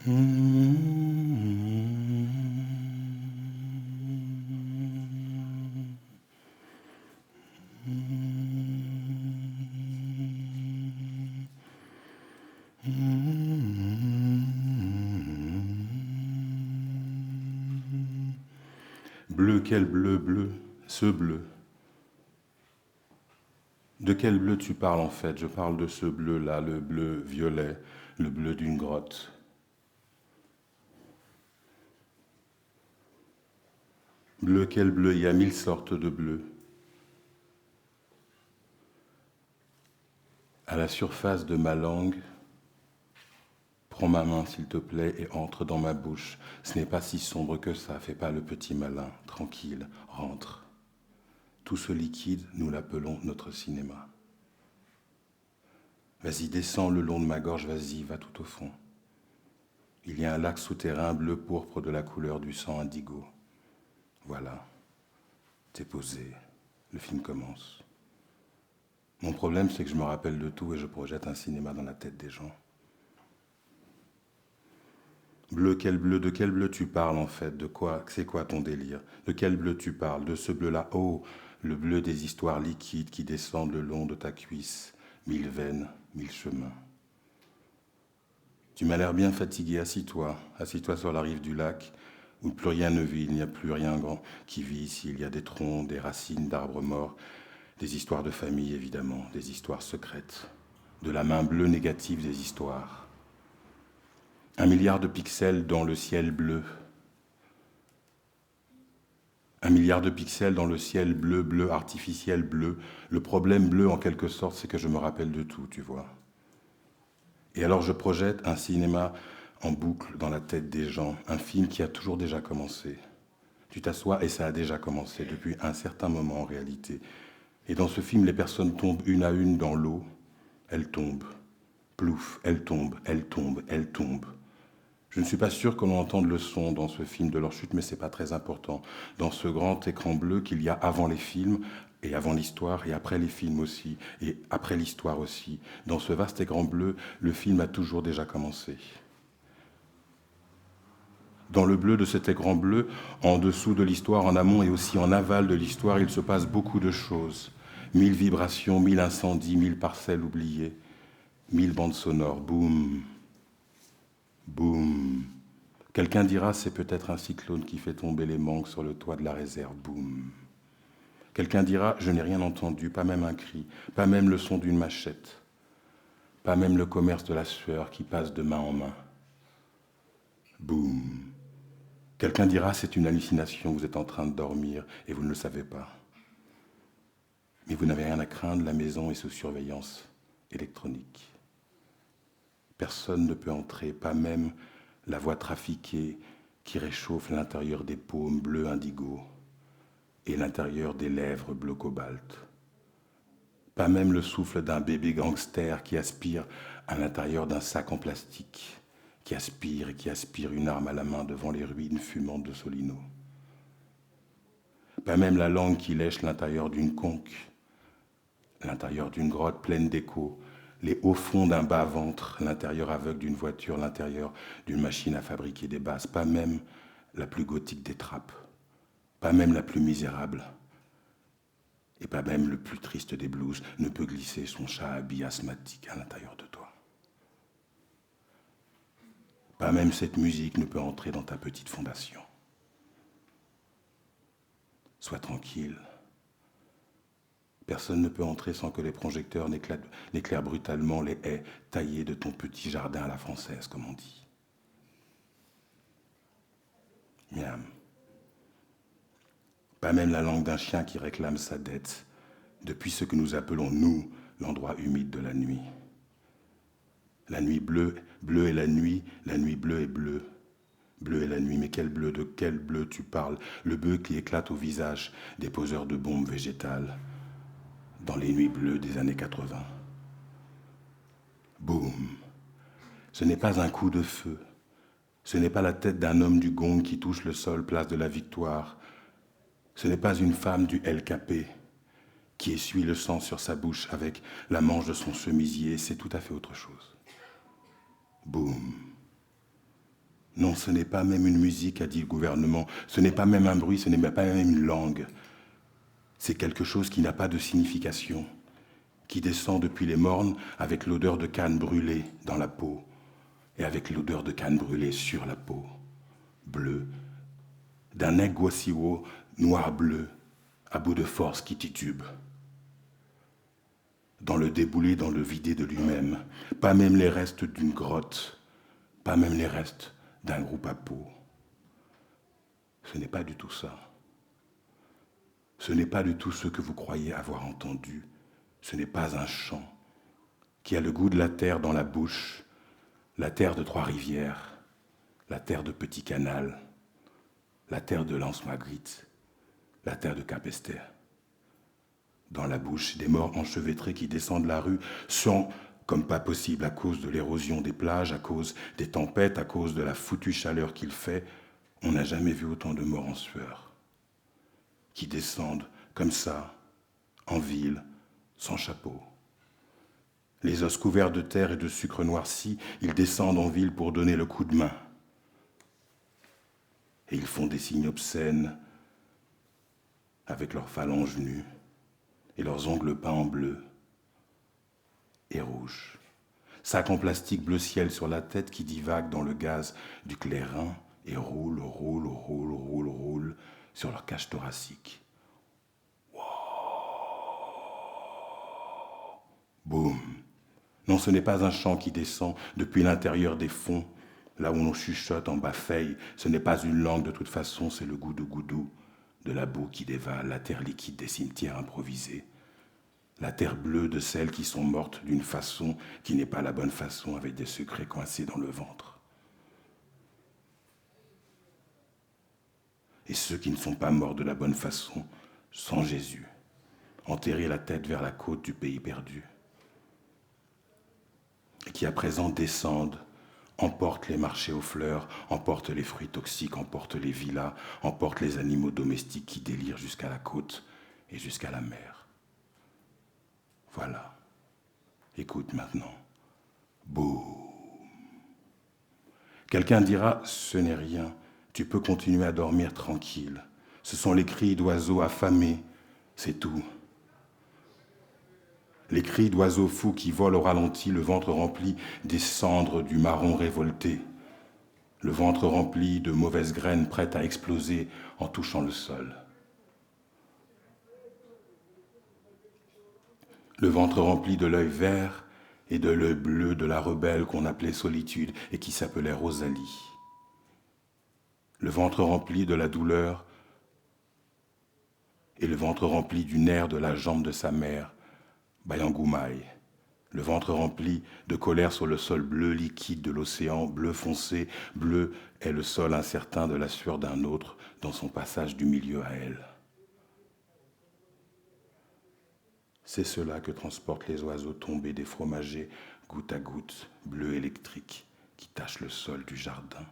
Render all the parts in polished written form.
Bleu, quel bleu, bleu, ce bleu. De quel bleu tu parles en fait? Je parle de ce bleu-là, le bleu violet, le bleu d'une grotte. Bleu, quel bleu? Il y a 1000 sortes de bleus. À la surface de ma langue, prends ma main s'il te plaît et entre dans ma bouche. Ce n'est pas si sombre que ça, fais pas le petit malin. Tranquille, rentre. Tout ce liquide, nous l'appelons notre cinéma. Vas-y, descends le long de ma gorge, vas-y, va tout au fond. Il y a un lac souterrain bleu pourpre de la couleur du sang indigo. Voilà, t'es posé, le film commence. Mon problème, c'est que je me rappelle de tout et je projette un cinéma dans la tête des gens. Bleu, de quel bleu tu parles en fait? De quoi? C'est quoi ton délire? De quel bleu tu parles? De ce bleu-là? Oh, le bleu des histoires liquides qui descendent le long de ta cuisse. 1000 veines, 1000 chemins. Tu m'as l'air bien fatigué, assis-toi. Assis-toi sur la rive du lac, où plus rien ne vit, il n'y a plus rien grand qui vit ici. Il y a des troncs, des racines d'arbres morts, des histoires de famille évidemment, des histoires secrètes, de la main bleue négative des histoires. 1 milliard de pixels dans le ciel bleu. 1 milliard de pixels dans le ciel bleu, bleu, artificiel bleu. Le problème bleu, en quelque sorte, c'est que je me rappelle de tout, tu vois. Et alors je projette un cinéma en boucle dans la tête des gens, un film qui a toujours déjà commencé. Tu t'assois et ça a déjà commencé depuis un certain moment en réalité. Et dans ce film, les personnes tombent une à une dans l'eau. Elles tombent. Plouf, elles tombent, elles tombent, elles tombent. Je ne suis pas sûr qu'on entende le son dans ce film de leur chute, mais c'est pas très important. Dans ce grand écran bleu qu'il y a avant les films, et avant l'histoire, et après les films aussi, et après l'histoire aussi, dans ce vaste écran bleu, le film a toujours déjà commencé. Dans le bleu de cet écran bleu, en dessous de l'histoire, en amont et aussi en aval de l'histoire, il se passe beaucoup de choses. 1000 vibrations, 1000 incendies, 1000 parcelles oubliées, 1000 bandes sonores, boum, boum. Quelqu'un dira c'est peut-être un cyclone qui fait tomber les mangues sur le toit de la réserve, boum. Quelqu'un dira je n'ai rien entendu, pas même un cri, pas même le son d'une machette, pas même le commerce de la sueur qui passe de main en main, boum. Quelqu'un dira c'est une hallucination, vous êtes en train de dormir et vous ne le savez pas. Mais vous n'avez rien à craindre, la maison est sous surveillance électronique. Personne ne peut entrer, pas même la voix trafiquée qui réchauffe l'intérieur des paumes bleu indigo et l'intérieur des lèvres bleu cobalt. Pas même le souffle d'un bébé gangster qui aspire à l'intérieur d'un sac en plastique, qui aspire et qui aspire une arme à la main devant les ruines fumantes de Solino. Pas même la langue qui lèche l'intérieur d'une conque, l'intérieur d'une grotte pleine d'échos, les hauts fonds d'un bas-ventre, l'intérieur aveugle d'une voiture, l'intérieur d'une machine à fabriquer des basses, pas même la plus gothique des trappes, pas même la plus misérable, et pas même le plus triste des blues ne peut glisser son chat habillé asthmatique à l'intérieur de toi. Pas même cette musique ne peut entrer dans ta petite fondation. Sois tranquille. Personne ne peut entrer sans que les projecteurs n'éclairent brutalement les haies taillées de ton petit jardin à la française, comme on dit. Miam. Pas même la langue d'un chien qui réclame sa dette, depuis ce que nous appelons, nous, l'endroit humide de la nuit. La nuit bleue, bleue est la nuit bleue est bleue. Bleu est la nuit, mais de quel bleu tu parles? Le bleu qui éclate au visage des poseurs de bombes végétales dans les nuits bleues des années 80. Boum. Ce n'est pas un coup de feu. Ce n'est pas la tête d'un homme du gong qui touche le sol, place de la Victoire. Ce n'est pas une femme du LKP qui essuie le sang sur sa bouche avec la manche de son chemisier. C'est tout à fait autre chose. Boum. Non, ce n'est pas même une musique, a dit le gouvernement. Ce n'est pas même un bruit, ce n'est même pas même une langue. C'est quelque chose qui n'a pas de signification, qui descend depuis les mornes avec l'odeur de canne brûlée dans la peau et avec l'odeur de canne brûlée sur la peau, bleue, d'un Guasiwo noir-bleu à bout de force qui titube. Dans le déboulé, dans le vidé de lui-même, pas même les restes d'une grotte, pas même les restes d'un groupe à peau. Ce n'est pas du tout ça. Ce n'est pas du tout ce que vous croyez avoir entendu. Ce n'est pas un chant qui a le goût de la terre dans la bouche, la terre de Trois-Rivières, la terre de Petit Canal, la terre de Lance-Magritte, la terre de Capesterre. Dans la bouche des morts enchevêtrés qui descendent la rue sans, comme pas possible à cause de l'érosion des plages, à cause des tempêtes, à cause de la foutue chaleur qu'il fait, on n'a jamais vu autant de morts en sueur, qui descendent comme ça, en ville, sans chapeau. Les os couverts de terre et de sucre noirci, ils descendent en ville pour donner le coup de main. Et ils font des signes obscènes avec leurs phalanges nues et leurs ongles peints en bleu et rouge. Sac en plastique bleu ciel sur la tête qui divague dans le gaz du clairin et roule, roule, roule, roule, roule sur leur cage thoracique. Wow. Boum. Non, ce n'est pas un chant qui descend depuis l'intérieur des fonds, là où l'on chuchote en bas-feille. Ce n'est pas une langue de toute façon, c'est le goût de goudou, de la boue qui dévale, la terre liquide des cimetières improvisés. La terre bleue de celles qui sont mortes d'une façon qui n'est pas la bonne façon, avec des secrets coincés dans le ventre. Et ceux qui ne sont pas morts de la bonne façon, sans Jésus, enterrés la tête vers la côte du pays perdu, et qui à présent descendent, emportent les marchés aux fleurs, emportent les fruits toxiques, emportent les villas, emportent les animaux domestiques qui délirent jusqu'à la côte et jusqu'à la mer. Voilà. Écoute maintenant. Boum. Quelqu'un dira, ce n'est rien, tu peux continuer à dormir tranquille. Ce sont les cris d'oiseaux affamés, c'est tout. Les cris d'oiseaux fous qui volent au ralenti, le ventre rempli des cendres du marron révolté. Le ventre rempli de mauvaises graines prêtes à exploser en touchant le sol. Le ventre rempli de l'œil vert et de l'œil bleu de la rebelle qu'on appelait Solitude et qui s'appelait Rosalie. Le ventre rempli de la douleur et le ventre rempli du nerf de la jambe de sa mère, Bayangoumaï. Le ventre rempli de colère sur le sol bleu liquide de l'océan, bleu foncé, bleu est le sol incertain de la sueur d'un autre dans son passage du milieu à elle. C'est cela que transportent les oiseaux tombés des fromagers, goutte à goutte, bleu électrique, qui tachent le sol du jardin.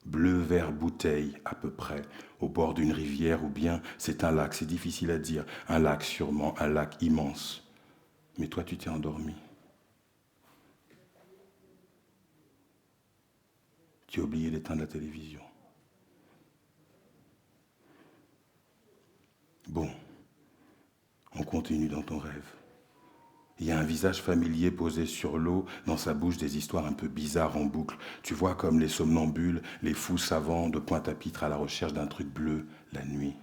Bleu vert bouteille, à peu près, au bord d'une rivière, ou bien c'est un lac, c'est difficile à dire, un lac sûrement, un lac immense. Mais toi, tu t'es endormi. Tu as oublié d'éteindre la télévision. Bon, on continue dans ton rêve. Il y a un visage familier posé sur l'eau, dans sa bouche des histoires un peu bizarres en boucle. Tu vois comme les somnambules, les fous savants de Pointe-à-Pitre à la recherche d'un truc bleu la nuit.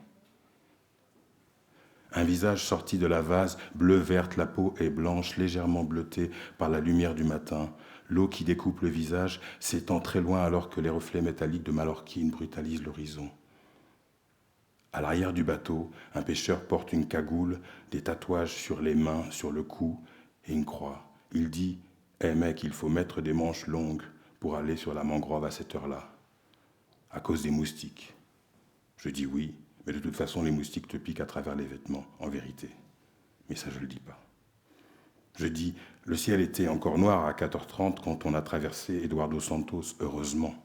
Un visage sorti de la vase, bleu-verte, la peau est blanche, légèrement bleutée par la lumière du matin. L'eau qui découpe le visage s'étend très loin alors que les reflets métalliques de Mallorquine brutalisent l'horizon. À l'arrière du bateau, un pêcheur porte une cagoule, des tatouages sur les mains, sur le cou et une croix. Il dit « Eh mec, il faut mettre des manches longues pour aller sur la mangrove à cette heure-là, à cause des moustiques. » Je dis oui, mais de toute façon, les moustiques te piquent à travers les vêtements, en vérité. Mais ça, je ne le dis pas. Je dis « Le ciel était encore noir à 4h30 quand on a traversé Eduardo Santos, heureusement. »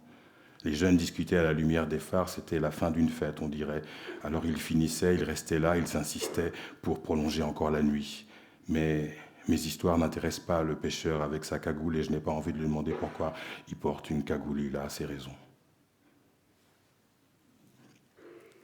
Les jeunes discutaient à la lumière des phares, c'était la fin d'une fête, on dirait. Alors ils finissaient, ils restaient là, ils insistaient pour prolonger encore la nuit. Mais mes histoires n'intéressent pas le pêcheur avec sa cagoule et je n'ai pas envie de lui demander pourquoi il porte une cagoule, il a ses raisons.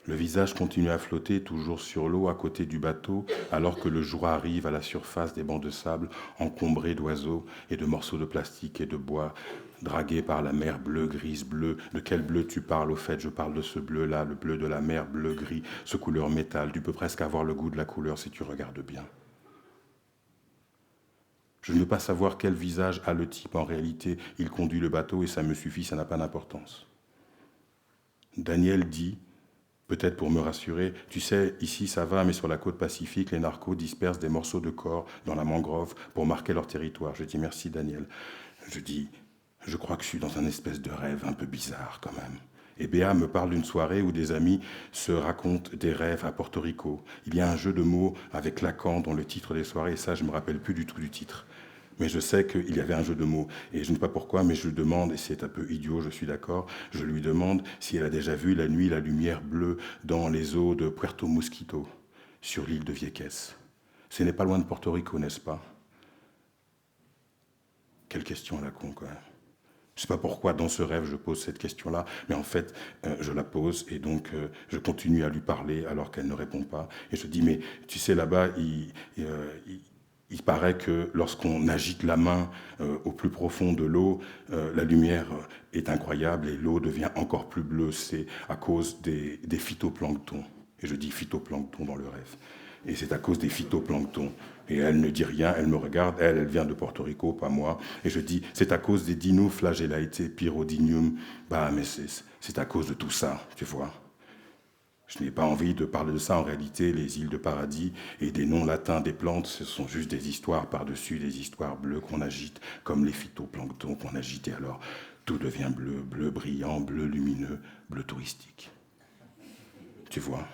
Le visage continue à flotter toujours sur l'eau à côté du bateau, alors que le jour arrive à la surface des bancs de sable encombrés d'oiseaux et de morceaux de plastique et de bois, dragués par la mer bleu, grise, bleu. De quel bleu tu parles au fait? Je parle de ce bleu-là, le bleu de la mer, bleu, gris, ce couleur métal. Tu peux presque avoir le goût de la couleur si tu regardes bien. Je ne veux pas savoir quel visage a le type. En réalité, il conduit le bateau et ça me suffit, ça n'a pas d'importance. Daniel dit, peut-être pour me rassurer, tu sais, ici ça va, mais sur la côte pacifique, les narcos dispersent des morceaux de corps dans la mangrove pour marquer leur territoire. Je dis merci Daniel. Je dis, je crois que je suis dans un espèce de rêve un peu bizarre quand même. Et Béa me parle d'une soirée où des amis se racontent des rêves à Porto Rico. Il y a un jeu de mots avec Lacan dans le titre des soirées, et ça je ne me rappelle plus du tout du titre. Mais je sais qu'il y avait un jeu de mots. Et je ne sais pas pourquoi, mais je lui demande, et c'est un peu idiot, je suis d'accord, je lui demande si elle a déjà vu la nuit la lumière bleue dans les eaux de Puerto Mosquito, sur l'île de Vieques. Ce n'est pas loin de Porto Rico, n'est-ce pas? Quelle question à la con, quand même. Je ne sais pas pourquoi, dans ce rêve, je pose cette question-là, mais en fait, je la pose, et donc je continue à lui parler alors qu'elle ne répond pas. Et je dis, mais tu sais, là-bas, il paraît que lorsqu'on agite la main au plus profond de l'eau, la lumière est incroyable et l'eau devient encore plus bleue. C'est à cause des phytoplanctons. Et je dis phytoplancton dans le rêve. Et c'est à cause des phytoplanctons. Et elle ne dit rien, elle me regarde, elle vient de Porto Rico, pas moi. Et je dis, c'est à cause des dinoflagellae, pyrodinium. Bah, mais c'est à cause de tout ça, tu vois. Je n'ai pas envie de parler de ça. En réalité, les îles de paradis et des noms latins des plantes, ce sont juste des histoires par-dessus, des histoires bleues qu'on agite, comme les phytoplanctons qu'on agite. Et alors, tout devient bleu, bleu brillant, bleu lumineux, bleu touristique. Tu vois?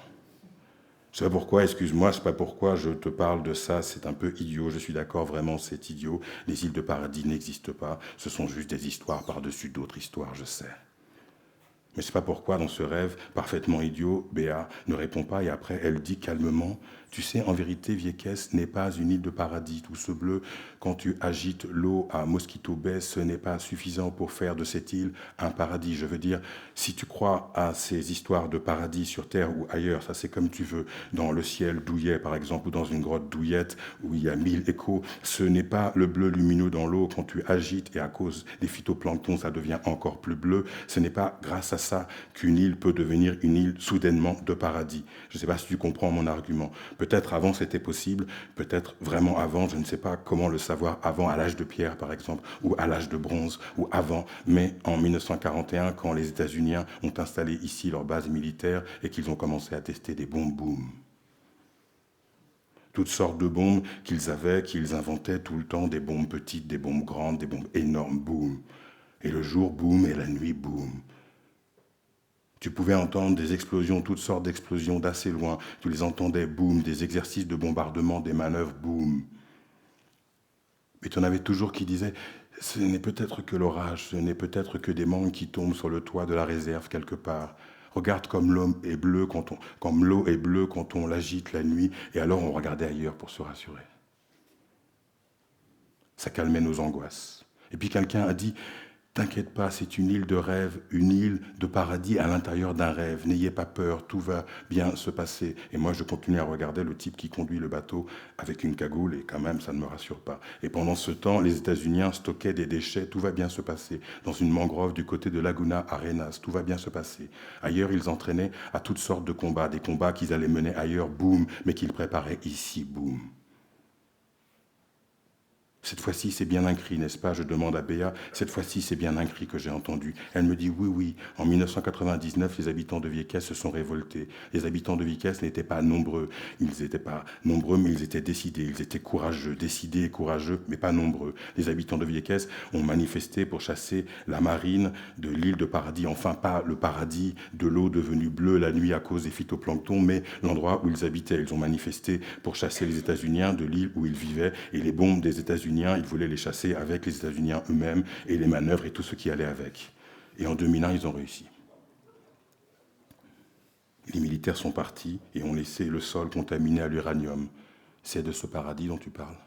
Je sais pas pourquoi, excuse-moi, je sais pas pourquoi je te parle de ça, c'est un peu idiot, je suis d'accord, vraiment, c'est idiot. Les îles de paradis n'existent pas, ce sont juste des histoires par-dessus d'autres histoires, je sais. Mais je ne sais pas pourquoi, dans ce rêve parfaitement idiot, Béa ne répond pas et après elle dit calmement, tu sais, en vérité, Vieques n'est pas une île de paradis. Tout ce bleu, quand tu agites l'eau à Mosquito Bay, ce n'est pas suffisant pour faire de cette île un paradis. Je veux dire, si tu crois à ces histoires de paradis sur Terre ou ailleurs, ça c'est comme tu veux, dans le ciel douillet par exemple, ou dans une grotte douillette où il y a 1000 échos, ce n'est pas le bleu lumineux dans l'eau quand tu agites et à cause des phytoplanctons ça devient encore plus bleu. Ce n'est pas grâce à ça qu'une île peut devenir une île soudainement de paradis. Je ne sais pas si tu comprends mon argument. Peut-être avant c'était possible, peut-être vraiment avant, je ne sais pas comment le savoir avant, à l'âge de pierre par exemple, ou à l'âge de bronze, ou avant, mais en 1941, quand les États-Unis ont installé ici leur base militaire et qu'ils ont commencé à tester des bombes boom. Toutes sortes de bombes qu'ils avaient, qu'ils inventaient tout le temps, des bombes petites, des bombes grandes, des bombes énormes, boum. Et le jour, boum, et la nuit, boum. Tu pouvais entendre des explosions, toutes sortes d'explosions d'assez loin. Tu les entendais, boum, des exercices de bombardement, des manœuvres, boum. Mais tu en avais toujours qui disaient, ce n'est peut-être que l'orage, ce n'est peut-être que des mangues qui tombent sur le toit de la réserve quelque part. Regarde comme l'eau est bleue quand on l'agite la nuit, et alors on regardait ailleurs pour se rassurer. Ça calmait nos angoisses. Et puis quelqu'un a dit, t'inquiète pas, c'est une île de rêve, une île de paradis à l'intérieur d'un rêve. N'ayez pas peur, tout va bien se passer. Et moi, je continue à regarder le type qui conduit le bateau avec une cagoule, et quand même, ça ne me rassure pas. Et pendant ce temps, les États-Unis stockaient des déchets, tout va bien se passer. Dans une mangrove du côté de Laguna Arenas, tout va bien se passer. Ailleurs, ils entraînaient à toutes sortes de combats, des combats qu'ils allaient mener ailleurs, boum, mais qu'ils préparaient ici, boum. Cette fois-ci, c'est bien un cri, n'est-ce pas? Je demande à Béa. Cette fois-ci, c'est bien un cri que j'ai entendu. Elle me dit oui, oui. En 1999, les habitants de Vieques se sont révoltés. Les habitants de Vieques n'étaient pas nombreux. Ils n'étaient pas nombreux, mais ils étaient décidés. Ils étaient courageux, décidés et courageux, mais pas nombreux. Les habitants de Vieques ont manifesté pour chasser la marine de l'île de Paradis. Enfin, pas le paradis de l'eau devenue bleue la nuit à cause des phytoplanctons, mais l'endroit où ils habitaient. Ils ont manifesté pour chasser les États-Unis de l'île où ils vivaient et les bombes des États-Unis. Ils voulaient les chasser avec les États-Unis eux-mêmes et les manœuvres et tout ce qui allait avec. Et en 2001, ils ont réussi. Les militaires sont partis et ont laissé le sol contaminé à l'uranium. C'est de ce paradis dont tu parles.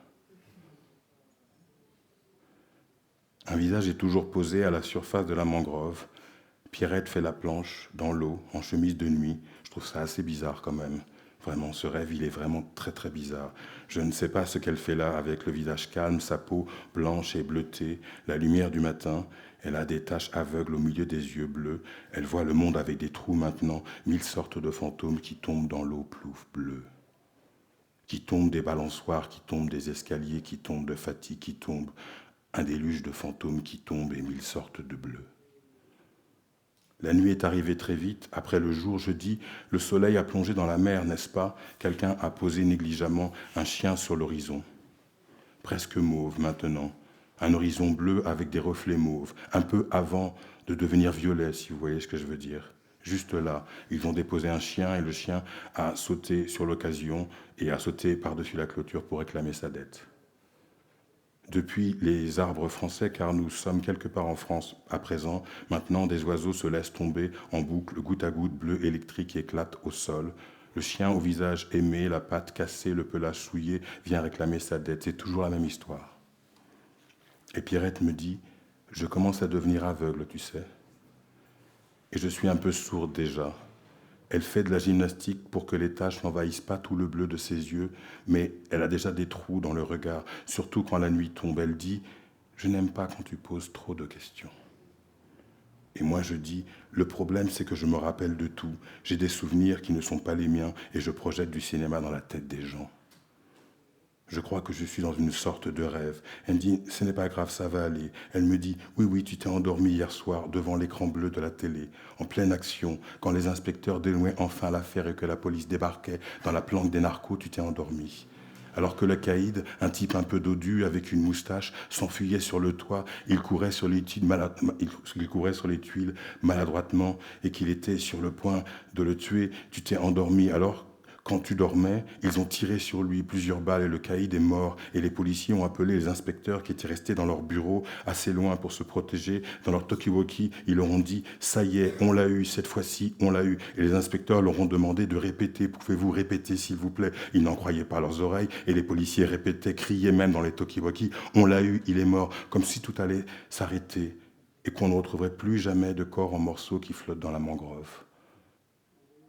Un visage est toujours posé à la surface de la mangrove. Pierrette fait la planche dans l'eau, en chemise de nuit. Je trouve ça assez bizarre quand même. Vraiment, ce rêve, il est vraiment très très bizarre. Je ne sais pas ce qu'elle fait là, avec le visage calme, sa peau blanche et bleutée, la lumière du matin. Elle a des taches aveugles au milieu des yeux bleus. Elle voit le monde avec des trous maintenant, 1000 sortes de fantômes qui tombent dans l'eau plouf bleue. Qui tombent des balançoires, qui tombent des escaliers, qui tombent de fatigue, qui tombent. Un déluge de fantômes qui tombent et 1000 sortes de bleus. La nuit est arrivée très vite. Après le jour, je dis, le soleil a plongé dans la mer, n'est-ce pas? Quelqu'un a posé négligemment un chien sur l'horizon. Presque mauve maintenant. Un horizon bleu avec des reflets mauves. Un peu avant de devenir violet, si vous voyez ce que je veux dire. Juste là, ils ont déposé un chien et le chien a sauté sur l'occasion et a sauté par-dessus la clôture pour réclamer sa dette. Depuis les arbres français, car nous sommes quelque part en France à présent, maintenant des oiseaux se laissent tomber en boucle, goutte à goutte, bleu électrique éclate au sol. Le chien au visage aimé, la patte cassée, le pelage souillé, vient réclamer sa dette. C'est toujours la même histoire. Et Pierrette me dit, je commence à devenir aveugle, tu sais. Et je suis un peu sourde déjà. Elle fait de la gymnastique pour que les taches n'envahissent pas tout le bleu de ses yeux, mais elle a déjà des trous dans le regard, surtout quand la nuit tombe. Elle dit « Je n'aime pas quand tu poses trop de questions ». Et moi je dis « Le problème c'est que je me rappelle de tout. J'ai des souvenirs qui ne sont pas les miens et je projette du cinéma dans la tête des gens. » Je crois que je suis dans une sorte de rêve. Elle me dit, ce n'est pas grave, ça va aller. Elle me dit, oui, oui, tu t'es endormi hier soir devant l'écran bleu de la télé, en pleine action. Quand les inspecteurs dénouaient enfin l'affaire et que la police débarquait dans la planque des narcos, tu t'es endormi. Alors que le caïd, un type un peu dodu avec une moustache, s'enfuyait sur le toit, il courait sur les tuiles maladroitement et qu'il était sur le point de le tuer, tu t'es endormi. Alors quand tu dormais, ils ont tiré sur lui plusieurs balles et le caïd est mort. Et les policiers ont appelé les inspecteurs qui étaient restés dans leur bureau assez loin pour se protéger. Dans leur talkie-walkie, ils leur ont dit « Ça y est, on l'a eu, cette fois-ci, on l'a eu ». Et les inspecteurs leur ont demandé de répéter « Pouvez-vous répéter, s'il vous plaît ?» Ils n'en croyaient pas leurs oreilles. Et les policiers répétaient, criaient même dans les talkie-walkie « On l'a eu, il est mort », comme si tout allait s'arrêter et qu'on ne retrouverait plus jamais de corps en morceaux qui flottent dans la mangrove.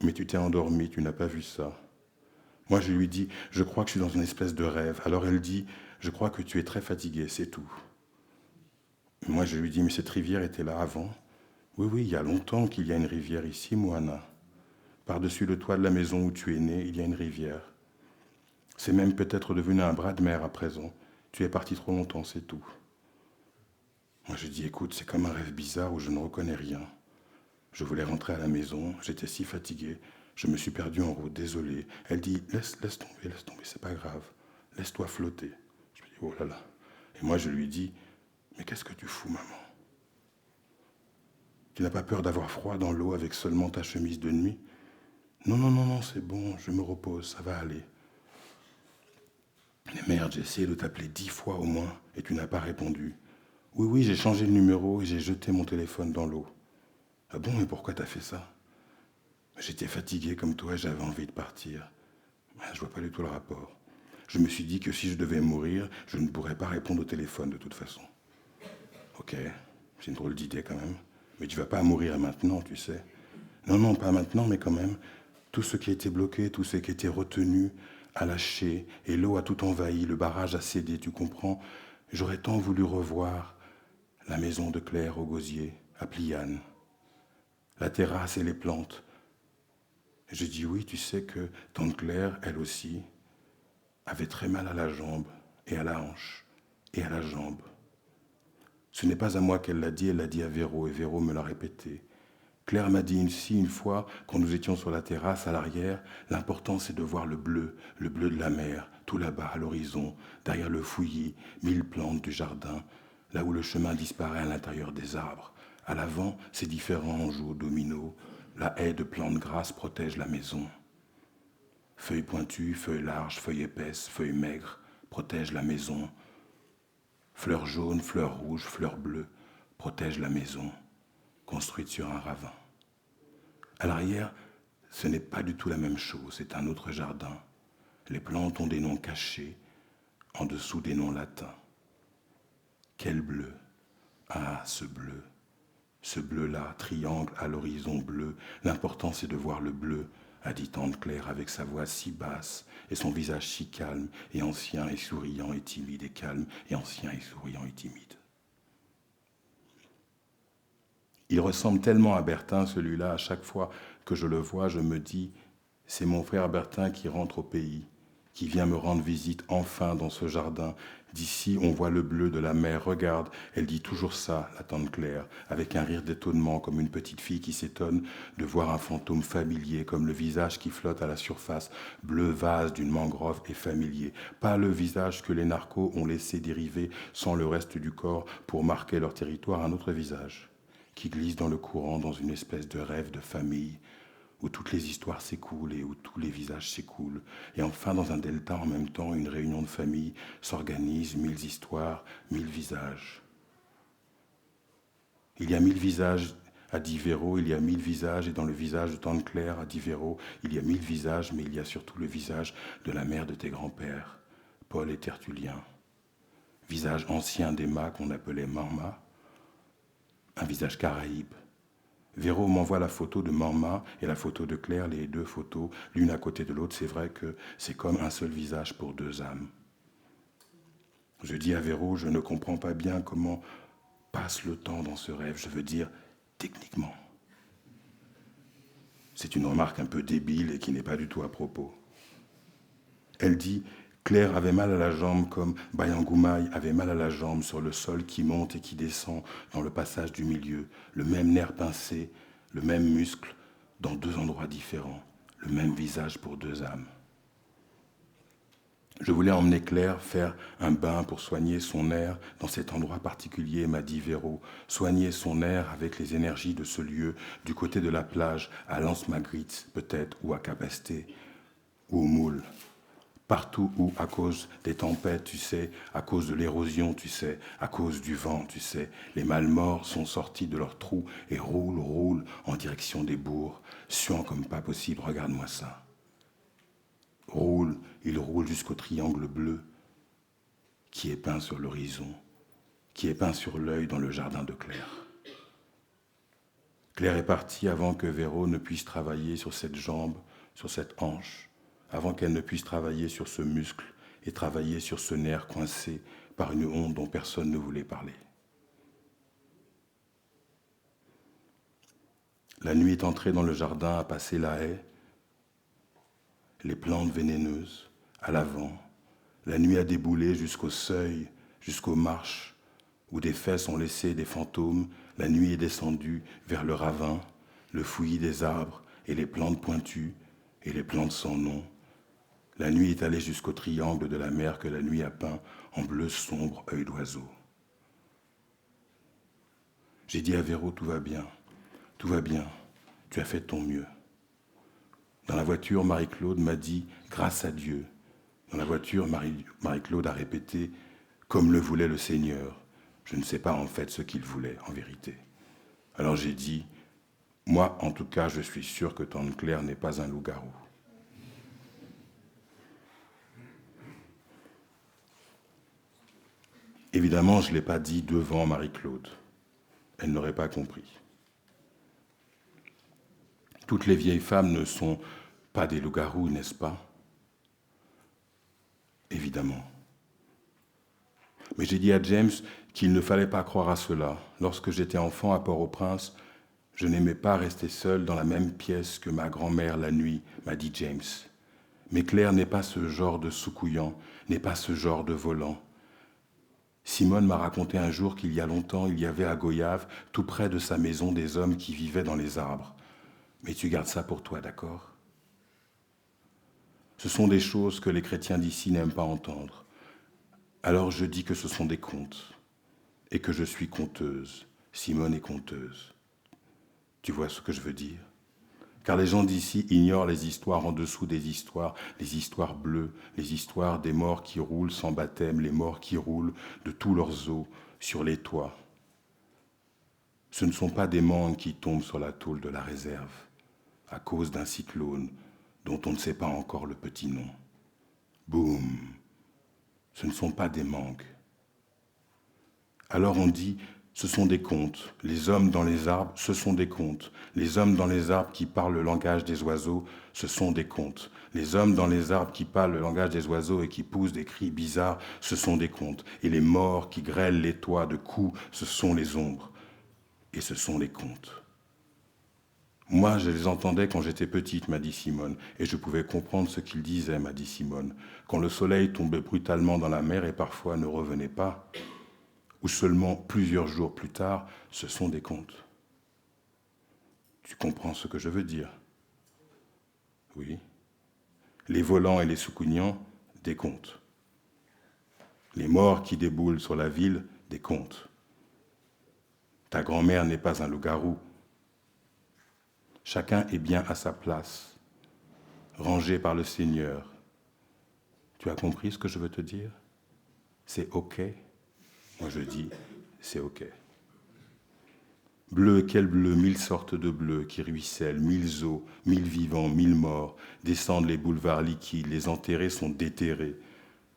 Mais tu t'es endormi, tu n'as pas vu ça. Moi, je lui dis, je crois que je suis dans une espèce de rêve. Alors elle dit, je crois que tu es très fatigué, c'est tout. Moi, je lui dis, mais cette rivière était là avant. Oui, oui, il y a longtemps qu'il y a une rivière ici, Moana. Par-dessus le toit de la maison où tu es né, il y a une rivière. C'est même peut-être devenu un bras de mer à présent. Tu es parti trop longtemps, c'est tout. Moi, je dis, écoute, c'est comme un rêve bizarre où je ne reconnais rien. Je voulais rentrer à la maison, j'étais si fatigué. Je me suis perdu en route, désolé. Elle dit, laisse tomber, c'est pas grave. Laisse-toi flotter. Je me dis, oh là là. Et moi, je lui dis, mais qu'est-ce que tu fous, maman? Tu n'as pas peur d'avoir froid dans l'eau avec seulement ta chemise de nuit? Non, non, non, non, c'est bon, je me repose, ça va aller. Mais merde, j'ai essayé de t'appeler 10 fois au moins et tu n'as pas répondu. Oui, oui, j'ai changé le numéro et j'ai jeté mon téléphone dans l'eau. Ah bon, mais pourquoi t'as fait ça? J'étais fatigué comme toi et j'avais envie de partir. Je vois pas du tout le rapport. Je me suis dit que si je devais mourir, je ne pourrais pas répondre au téléphone de toute façon. Ok, c'est une drôle d'idée quand même. Mais tu vas pas mourir maintenant, tu sais. Non, non, pas maintenant, mais quand même. Tout ce qui a été bloqué, tout ce qui a été retenu, a lâché, et l'eau a tout envahi, le barrage a cédé, tu comprends? J'aurais tant voulu revoir la maison de Claire au gosier, à Pliane, la terrasse et les plantes. Je dis oui, tu sais que tante Claire, elle aussi, avait très mal à la jambe, et à la hanche, et à la jambe. Ce n'est pas à moi qu'elle l'a dit à Véro, et Véro me l'a répété. Claire m'a dit une fois, quand nous étions sur la terrasse à l'arrière, l'important c'est de voir le bleu de la mer, tout là-bas à l'horizon, derrière le fouillis, 1000 plantes du jardin, là où le chemin disparaît à l'intérieur des arbres. À l'avant, c'est différent, on joue au domino. La haie de plantes grasses protège la maison. Feuilles pointues, feuilles larges, feuilles épaisses, feuilles maigres protègent la maison. Fleurs jaunes, fleurs rouges, fleurs bleues protègent la maison, construite sur un ravin. À l'arrière, ce n'est pas du tout la même chose, c'est un autre jardin. Les plantes ont des noms cachés, en dessous des noms latins. Quel bleu! Ah, ce bleu-là, triangle à l'horizon bleu. L'important, c'est de voir le bleu a dit tante Claire avec sa voix si basse et son visage si calme et ancien et souriant et timide et calme et ancien et souriant et timide. Il ressemble tellement à Bertin, celui-là, à chaque fois que je le vois, je me dis, c'est mon frère Bertin qui rentre au pays, qui vient me rendre visite enfin dans ce jardin. D'ici, on voit le bleu de la mer. Regarde, elle dit toujours ça, la tante Claire, avec un rire d'étonnement, comme une petite fille qui s'étonne de voir un fantôme familier, comme le visage qui flotte à la surface, bleu vase d'une mangrove et familier. Pas le visage que les narcos ont laissé dériver sans le reste du corps pour marquer leur territoire, un autre visage qui glisse dans le courant dans une espèce de rêve de famille, où toutes les histoires s'écoulent et où tous les visages s'écoulent. Et enfin, dans un delta, en même temps, une réunion de famille s'organise, 1000 histoires, 1000 visages. Il y a 1000 visages, a dit Véro, il y a 1000 visages, et dans le visage de tante Claire, a dit Véro, il y a 1000 visages, mais il y a surtout le visage de la mère de tes grands-pères, Paul et Tertullien. Visage ancien d'Emma qu'on appelait Marma, un visage caraïbe. Véro m'envoie la photo de Marma et la photo de Claire, les deux photos, l'une à côté de l'autre. C'est vrai que c'est comme un seul visage pour deux âmes. Je dis à Véro, je ne comprends pas bien comment passe le temps dans ce rêve. Je veux dire, techniquement. C'est une remarque un peu débile et qui n'est pas du tout à propos. Elle dit, Claire avait mal à la jambe comme Bayangoumaï avait mal à la jambe sur le sol qui monte et qui descend dans le passage du milieu, le même nerf pincé, le même muscle dans deux endroits différents, le même visage pour deux âmes. Je voulais emmener Claire faire un bain pour soigner son nerf dans cet endroit particulier, m'a dit Véro, soigner son nerf avec les énergies de ce lieu, du côté de la plage, à Lens-Magritte peut-être, ou à Capesté, ou au Moule. Partout où, à cause des tempêtes, tu sais, à cause de l'érosion, tu sais, à cause du vent, tu sais, les malmorts sont sortis de leurs trous et roulent en direction des bourgs, suant comme pas possible, regarde-moi ça. Ils roulent jusqu'au triangle bleu qui est peint sur l'horizon, qui est peint sur l'œil dans le jardin de Claire. Claire est partie avant que Véro ne puisse travailler sur cette jambe, sur cette hanche, avant qu'elle ne puisse travailler sur ce muscle et travailler sur ce nerf coincé par une honte dont personne ne voulait parler. La nuit est entrée dans le jardin, a passé la haie, les plantes vénéneuses, à l'avant. La nuit a déboulé jusqu'au seuil, jusqu'aux marches, où des fesses ont laissé des fantômes. La nuit est descendue vers le ravin, le fouillis des arbres et les plantes pointues et les plantes sans nom. La nuit est allée jusqu'au triangle de la mer que la nuit a peint en bleu sombre œil d'oiseau. J'ai dit à Véro, tout va bien, tu as fait de ton mieux. Dans la voiture, Marie-Claude m'a dit, grâce à Dieu. Dans la voiture, Marie-Claude a répété, comme le voulait le Seigneur. Je ne sais pas en fait ce qu'il voulait, en vérité. Alors j'ai dit, moi en tout cas, je suis sûr que tante Claire n'est pas un loup-garou. Évidemment, je ne l'ai pas dit devant Marie-Claude. Elle n'aurait pas compris. Toutes les vieilles femmes ne sont pas des loups-garous, n'est-ce pas? Évidemment. Mais j'ai dit à James qu'il ne fallait pas croire à cela. Lorsque j'étais enfant à Port-au-Prince, je n'aimais pas rester seul dans la même pièce que ma grand-mère la nuit, m'a dit James. Mais Claire n'est pas ce genre de soucouillant, n'est pas ce genre de volant. Simone m'a raconté un jour qu'il y a longtemps, il y avait à Goyave, tout près de sa maison, des hommes qui vivaient dans les arbres. Mais tu gardes ça pour toi, d'accord? Ce sont des choses que les chrétiens d'ici n'aiment pas entendre. Alors je dis que ce sont des contes, et que je suis conteuse. Simone est conteuse. Tu vois ce que je veux dire? Car les gens d'ici ignorent les histoires en dessous des histoires, les histoires bleues, les histoires des morts qui roulent sans baptême, les morts qui roulent de tous leurs os sur les toits. Ce ne sont pas des mangues qui tombent sur la tôle de la réserve à cause d'un cyclone dont on ne sait pas encore le petit nom. Boum! Ce ne sont pas des mangues. Alors on dit, ce sont des contes. Les hommes dans les arbres, ce sont des contes. Les hommes dans les arbres qui parlent le langage des oiseaux, ce sont des contes. Les hommes dans les arbres qui parlent le langage des oiseaux et qui poussent des cris bizarres, ce sont des contes. Et les morts qui grêlent les toits de coups, ce sont les ombres. Et ce sont les contes. Moi, je les entendais quand j'étais petite, m'a dit Simone, et je pouvais comprendre ce qu'ils disaient, m'a dit Simone. Quand le soleil tombait brutalement dans la mer et parfois ne revenait pas, ou seulement plusieurs jours plus tard, ce sont des contes. Tu comprends ce que je veux dire? Oui. Les volants et les soucougnants, des contes. Les morts qui déboulent sur la ville, des contes. Ta grand-mère n'est pas un loup-garou. Chacun est bien à sa place, rangé par le Seigneur. Tu as compris ce que je veux te dire? C'est OK? Moi je dis, c'est OK. Bleu, quel bleu, 1000 sortes de bleus qui ruissellent, 1000 eaux, 1000 vivants, 1000 morts, descendent les boulevards liquides, les enterrés sont déterrés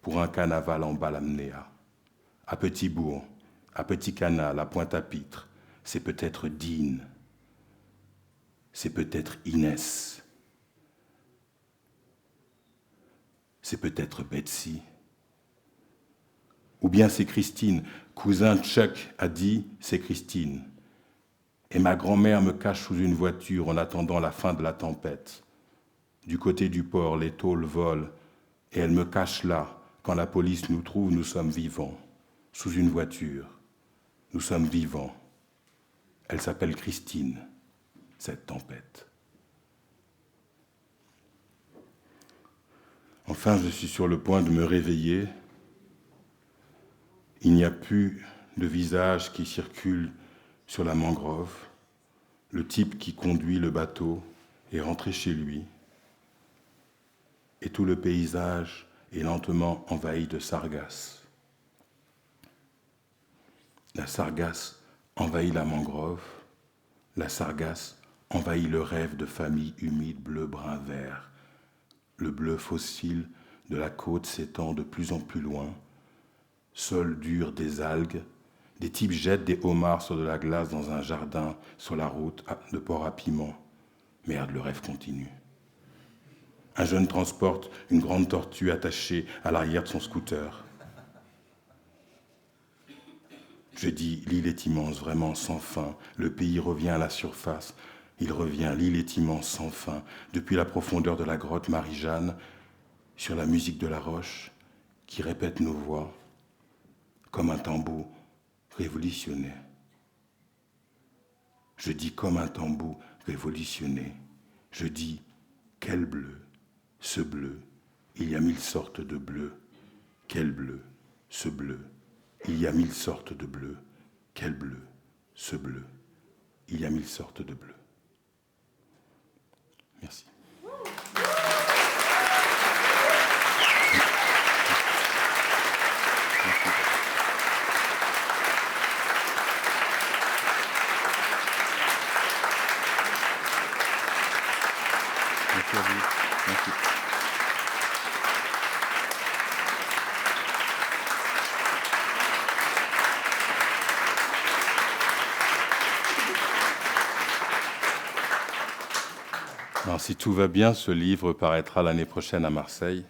pour un carnaval en Balamnéa. À Petit-Bourg, à Petit-Canal, à Pointe-à-Pitre, c'est peut-être Dean, c'est peut-être Inès, c'est peut-être Betsy. Ou bien c'est Christine. Cousin Chuck a dit, c'est Christine. Et ma grand-mère me cache sous une voiture en attendant la fin de la tempête. Du côté du port, les tôles volent, et elle me cache là. Quand la police nous trouve, nous sommes vivants. Sous une voiture, nous sommes vivants. Elle s'appelle Christine, cette tempête. Enfin, je suis sur le point de me réveiller. Il n'y a plus de visage qui circule sur la mangrove. Le type qui conduit le bateau est rentré chez lui. Et tout le paysage est lentement envahi de sargasses. La sargasse envahit la mangrove. La sargasse envahit le rêve de famille humide bleu, brun, vert. Le bleu fossile de la côte s'étend de plus en plus loin. Sol dur des algues, des types jettent des homards sur de la glace dans un jardin sur la route de Port-à-Piment. Merde, le rêve continue. Un jeune transporte une grande tortue attachée à l'arrière de son scooter. Je dis, l'île est immense, vraiment sans fin. Le pays revient à la surface. Il revient, l'île est immense, sans fin. Depuis la profondeur de la grotte Marie-Jeanne, sur la musique de la roche, qui répète nos voix, comme un tambour révolutionné. Je dis comme un tambour révolutionné. Je dis, quel bleu, ce bleu, il y a 1000 sortes de bleus. Quel bleu, ce bleu, il y a 1000 sortes de bleus. Quel bleu, ce bleu, il y a 1000 sortes de bleus. Merci. Merci à vous. Merci. Alors, si tout va bien, ce livre paraîtra l'année prochaine à Marseille.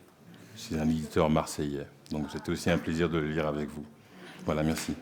Je suis un éditeur marseillais, donc c'était aussi un plaisir de le lire avec vous. Voilà, merci.